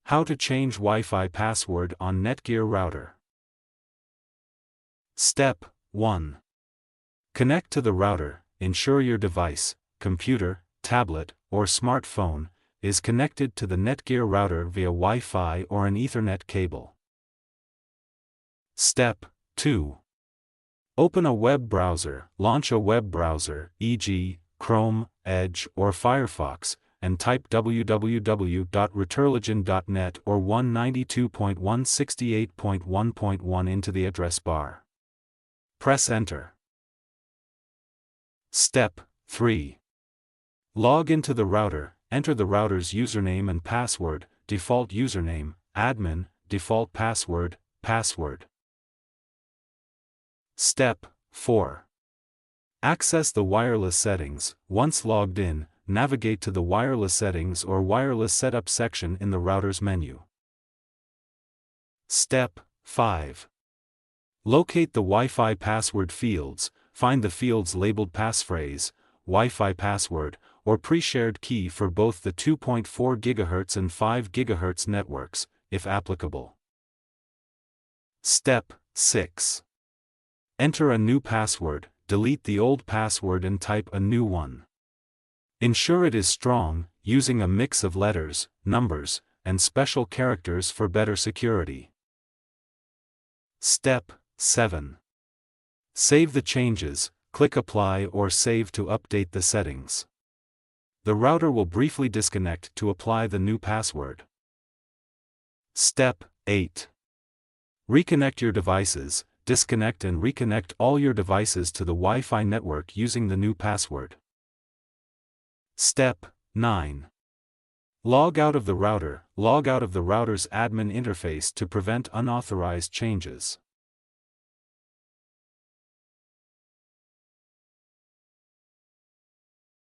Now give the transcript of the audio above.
How to change Wi-Fi password on NETGEAR router. Step 1. Connect to the router. Ensure your device, computer, tablet, or smartphone, is connected to the NETGEAR router via Wi-Fi or an Ethernet cable. Step 2. Open a web browser. Launch a web browser, e.g., Chrome, Edge, or Firefox, and type www.returligen.net or 192.168.1.1 into the address bar. Press Enter. Step 3. Log into the router. Enter the router's username and password, default username, admin, default password, password. Step 4. Access the wireless settings. Once logged in, navigate to the wireless settings or wireless setup section in the router's menu. Step 5. Locate the Wi-Fi password fields. Find the fields labeled passphrase, Wi-Fi password, or pre-shared key for both the 2.4 GHz and 5 GHz networks, if applicable. Step 6. Enter a new password. Delete the old password and type a new one. Ensure it is strong, using a mix of letters, numbers, and special characters for better security. Step 7. Save the changes. Click Apply or Save to update the settings. The router will briefly disconnect to apply the new password. Step 8. Reconnect your devices. Disconnect and reconnect all your devices to the Wi-Fi network using the new password. Step 9. Log out of the router. Log out of the router's admin interface to prevent unauthorized changes.